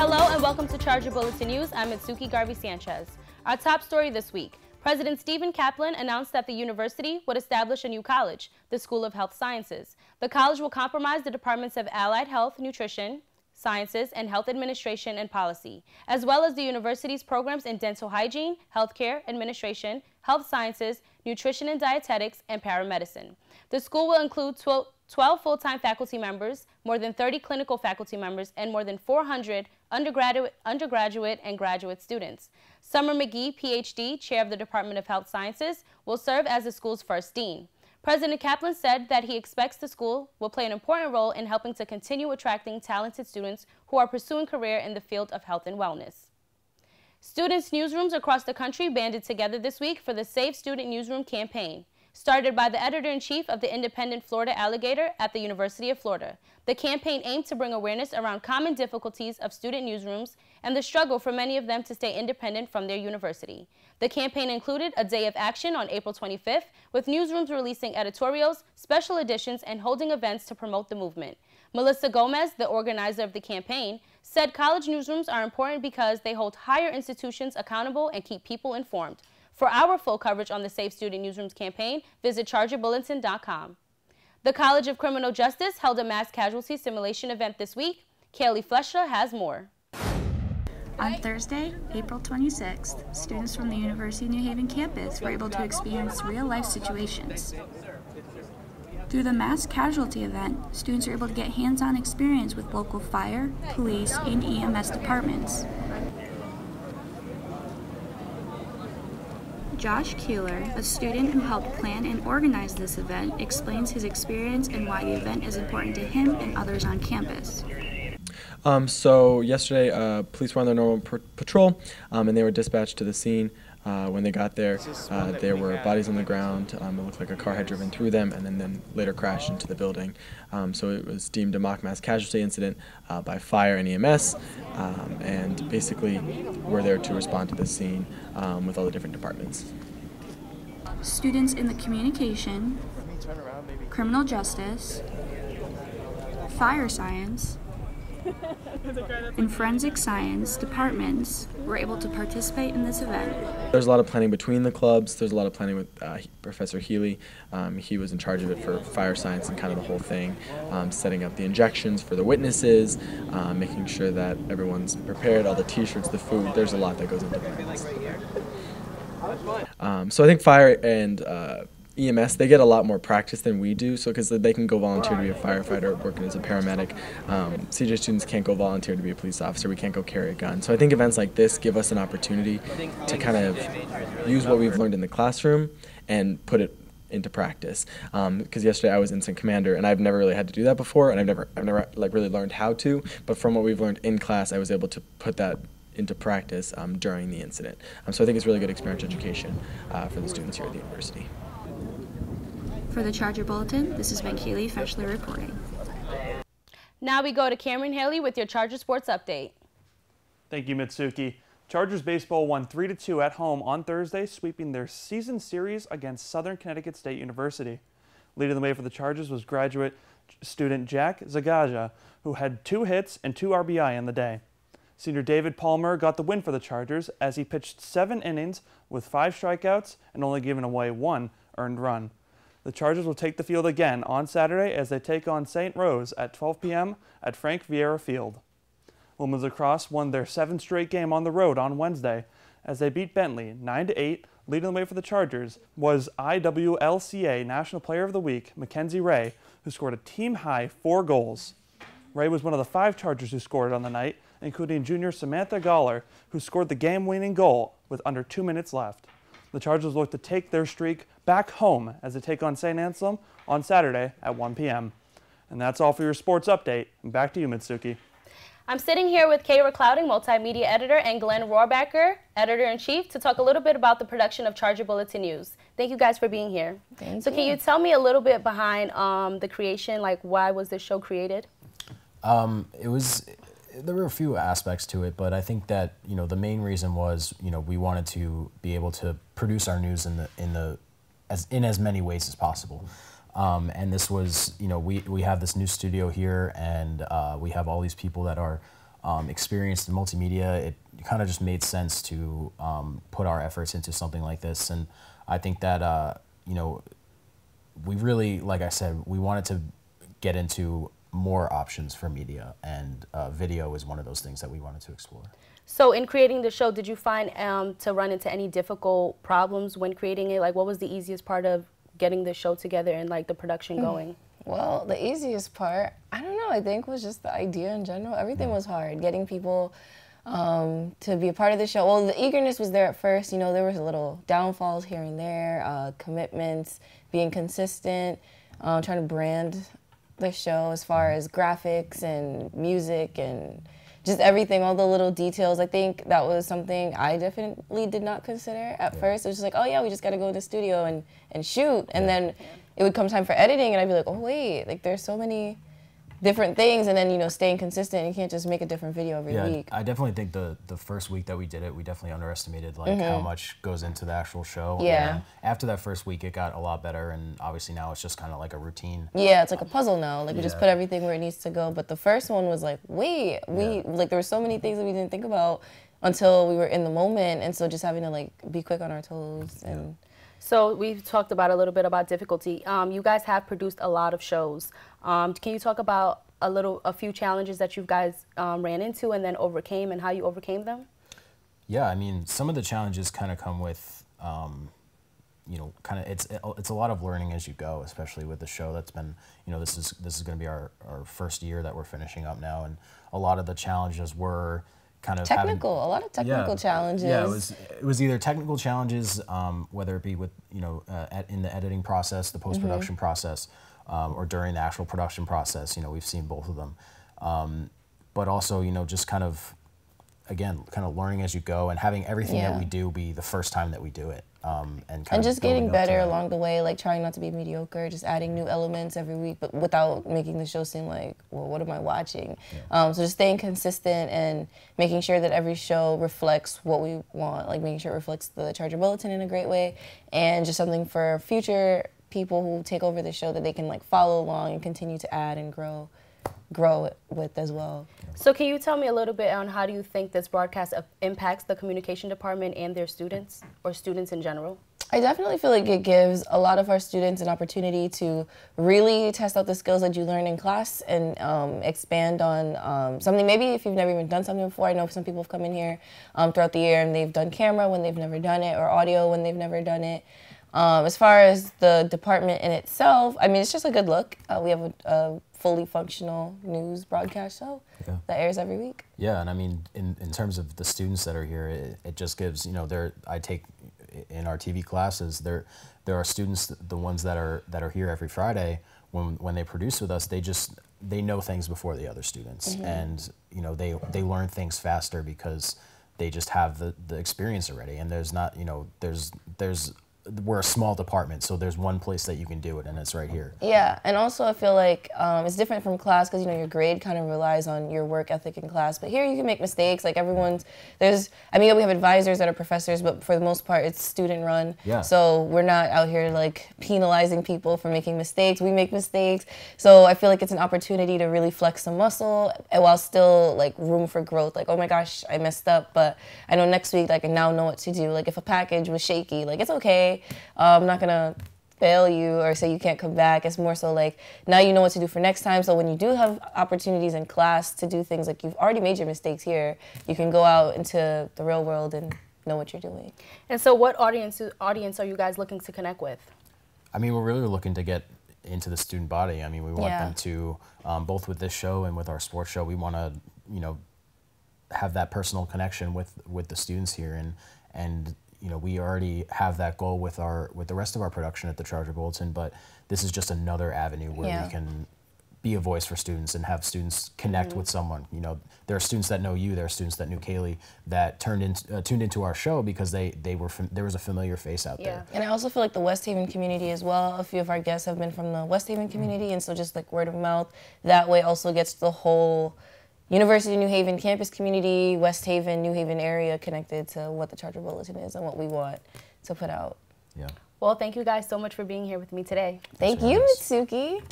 Hello and welcome to Charger Bulletin News. I'm Mitsuki Garvey-Sanchez. Our top story this week. President Stephen Kaplan announced that the university would establish a new college, the School of Health Sciences. The college will comprise the departments of Allied Health, Nutrition, Sciences, and Health Administration and Policy, as well as the university's programs in dental hygiene, healthcare administration, health sciences, nutrition and dietetics, and paramedicine. The school will include 12 full-time faculty members, more than 30 clinical faculty members, and more than 400 undergraduate and graduate students. Summer McGee, PhD, chair of the Department of Health Sciences, will serve as the school's first dean. President Kaplan said that he expects the school will play an important role in helping to continue attracting talented students who are pursuing career in the field of health and wellness. Students' newsrooms across the country banded together this week for the Save Student Newsroom campaign, started by the editor-in-chief of the independent Florida Alligator at the University of Florida. The campaign aimed to bring awareness around common difficulties of student newsrooms and the struggle for many of them to stay independent from their university. The campaign included a day of action on April 25th, with newsrooms releasing editorials, special editions, and holding events to promote the movement. Melissa Gomez, the organizer of the campaign, said college newsrooms are important because they hold higher institutions accountable and keep people informed. For our full coverage on the Safe Student Newsrooms campaign, visit chargerbulletin.com. The College of Criminal Justice held a mass casualty simulation event this week. Kaylee Flesher has more. On Thursday, April 26th, students from the University of New Haven campus were able to experience real-life situations. Through the mass casualty event, students were able to get hands-on experience with local fire, police, and EMS departments. Josh Keeler, a student who helped plan and organize this event, explains his experience and why the event is important to him and others on campus. So yesterday, police were on their normal patrol, and they were dispatched to the scene. When they got there were bodies on the ground. It looked like a car had driven through them and then later crashed into the building. So it was deemed a mock mass casualty incident by fire and EMS, and basically we're there to respond to the scene with all the different departments. Students in the communication, criminal justice, fire science, and forensic science departments were able to participate in this event. There's a lot of planning between the clubs. There's a lot of planning with Professor Healy. He was in charge of it for fire science and kind of the whole thing, setting up the injections for the witnesses, making sure that everyone's prepared, all the t-shirts, the food. There's a lot that goes into planning. So I think fire and EMS, they get a lot more practice than we do, so because they can go volunteer to be a firefighter, working as a paramedic. CJ students can't go volunteer to be a police officer. We can't go carry a gun. So I think events like this give us an opportunity to kind of use what we've learned in the classroom and put it into practice. Because yesterday I was incident commander, and I've never really had to do that before, and I've never like really learned how to. But from what we've learned in class, I was able to put that into practice during the incident. So I think it's really good experiential education for the students here at the university. For the Charger Bulletin, this has been Kaylee Feshler reporting. Now we go to Cameron Haley with your Charger Sports Update. Thank you, Mitsuki. Chargers baseball won 3-2 at home on Thursday, sweeping their season series against Southern Connecticut State University. Leading the way for the Chargers was graduate student Jack Zagaja, who had 2 hits and 2 RBI in the day. Senior David Palmer got the win for the Chargers as he pitched 7 innings with 5 strikeouts and only giving away 1 earned run. The Chargers will take the field again on Saturday as they take on St. Rose at 12 p.m. at Frank Vieira Field. Women's lacrosse won their 7th straight game on the road on Wednesday as they beat Bentley 9-8. Leading the way for the Chargers was IWLCA National Player of the Week, Mackenzie Ray, who scored a team-high 4 goals. Ray was one of the 5 Chargers who scored on the night, including junior Samantha Galler, who scored the game-winning goal with under 2 minutes left. The Chargers look to take their streak back home as they take on St. Anselm on Saturday at 1 p.m. And that's all for your sports update. And back to you, Mitsuki. I'm sitting here with Kayra Clouding, multimedia editor, and Glenn Rohrbacher, editor-in-chief, to talk a little bit about the production of Charger Bulletin News. Thank you guys for being here. Thank you. Can you tell me a little bit behind the creation, like why was this show created? There were a few aspects to it, but I think that the main reason was we wanted to be able to produce our news in as many ways as possible. And this was we have this new studio here, and we have all these people that are experienced in multimedia, it kind of just made sense to put our efforts into something like this. And I think that, you know, we really, like I said, we wanted to get into more options for media, and video is one of those things that we wanted to explore. So in creating the show, did you find to run into any difficult problems when creating it? Like, what was the easiest part of getting the show together and like the production going? Well, the easiest part, I don't know, I think was just the idea in general. Everything was hard. Getting people to be a part of the show. Well, the eagerness was there at first. You know, there was a little downfalls here and there, commitments, being consistent, trying to brand the show as far as graphics and music and just everything, all the little details. I think that was something I definitely did not consider at first. It was just like, oh yeah, we just got to go in the studio and shoot. And then it would come time for editing and I'd be like, oh wait, like there's so many different things. And then, you know, staying consistent, you can't just make a different video every week. I definitely think the first week that we did it, we definitely underestimated like how much goes into the actual show. Yeah. And after that first week, it got a lot better, and obviously now it's just kind of like a routine. Yeah, it's like a puzzle now. Like we just put everything where it needs to go. But the first one was like, wait, like there were so many things that we didn't think about until we were in the moment, and so just having to like be quick on our toes and. So we've talked about a little bit about difficulty. You guys have produced a lot of shows. Can you talk about a few challenges that you guys ran into and then overcame, and how you overcame them? Yeah, I mean, some of the challenges kind of come with, you know, kind of it's a lot of learning as you go, especially with the show that's been, you know, this is going to be our first year that we're finishing up now, and a lot of the challenges were kind of a lot of technical challenges. Yeah, it was either technical challenges, whether it be with, you know, in the editing process, the post-production process, or during the actual production process. You know, we've seen both of them, but also, you know, just kind of, again, kind of learning as you go, and having everything that we do be the first time that we do it, and just getting better along the way, like trying not to be mediocre, just adding new elements every week, but without making the show seem like, well, what am I watching? So just staying consistent and making sure that every show reflects what we want, like making sure it reflects the Charger Bulletin in a great way, and just something for future people who take over the show that they can like follow along and continue to add and grow with as well. So can you tell me a little bit on how do you think this broadcast impacts the communication department and their students, or students in general? I definitely feel like it gives a lot of our students an opportunity to really test out the skills that you learn in class and expand on something. Maybe if you've never even done something before. I know some people have come in here throughout the year and they've done camera when they've never done it, or audio when they've never done it. As far as the department in itself, I mean, it's just a good look. We have a fully functional news broadcast show that airs every week. Yeah, and I mean, in terms of the students that are here, it just gives, you know, I take in our TV classes, there are students, the ones that are here every Friday, when they produce with us, they know things before the other students, and you know, they learn things faster because they just have the experience already, and there's not, you know, we're a small department, so there's one place that you can do it, and it's right here. Yeah, and also I feel like it's different from class because, you know, your grade kind of relies on your work ethic in class, but here you can make mistakes. Like I mean, we have advisors that are professors, but for the most part it's student run. Yeah. So we're not out here like penalizing people for making mistakes. We make mistakes. So I feel like it's an opportunity to really flex some muscle while still like room for growth. Like, oh my gosh, I messed up, but I know next week, like, I now know what to do. Like if a package was shaky, like it's okay. I'm not gonna fail you or say you can't come back. It's more so like, now you know what to do for next time, so when you do have opportunities in class to do things, like you've already made your mistakes here, you can go out into the real world and know what you're doing. And so what audience are you guys looking to connect with? I mean, we're really looking to get into the student body. I mean, we want them to, both with this show and with our sports show, we want to, you know, have that personal connection with the students here, and you know, we already have that goal with the rest of our production at the Charger Bulletin, but this is just another avenue where we can be a voice for students and have students connect with someone. You know, there are students that know you, there are students that knew Kaylee that tuned into our show because there was a familiar face out there. And I also feel like the West Haven community as well. A few of our guests have been from the West Haven community, and so just like word of mouth that way also gets the whole University of New Haven campus community, West Haven, New Haven area connected to what the Charger Bulletin is and what we want to put out. Yeah. Well, thank you guys so much for being here with me today. Thank you, Mitsuki.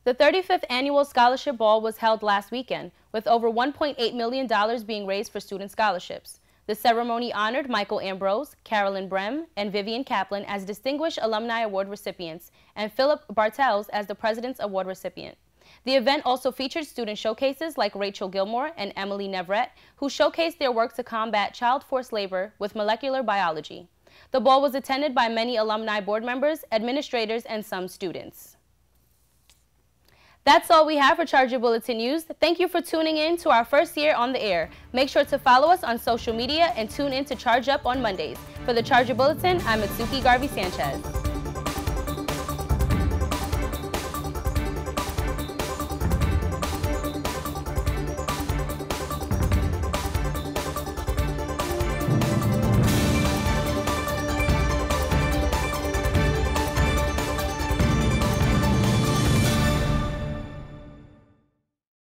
The 35th Annual Scholarship Ball was held last weekend, with over $1.8 million being raised for student scholarships. The ceremony honored Michael Ambrose, Carolyn Brem, and Vivian Kaplan as Distinguished Alumni Award recipients, and Philip Bartels as the President's Award recipient. The event also featured student showcases like Rachel Gilmore and Emily Neverett, who showcased their work to combat child forced labor with molecular biology. The ball was attended by many alumni board members, administrators, and some students. That's all we have for Charger Bulletin News. Thank you for tuning in to our first year on the air. Make sure to follow us on social media and tune in to Charge Up on Mondays. For the Charger Bulletin, I'm Mitsuki Garvey Sanchez.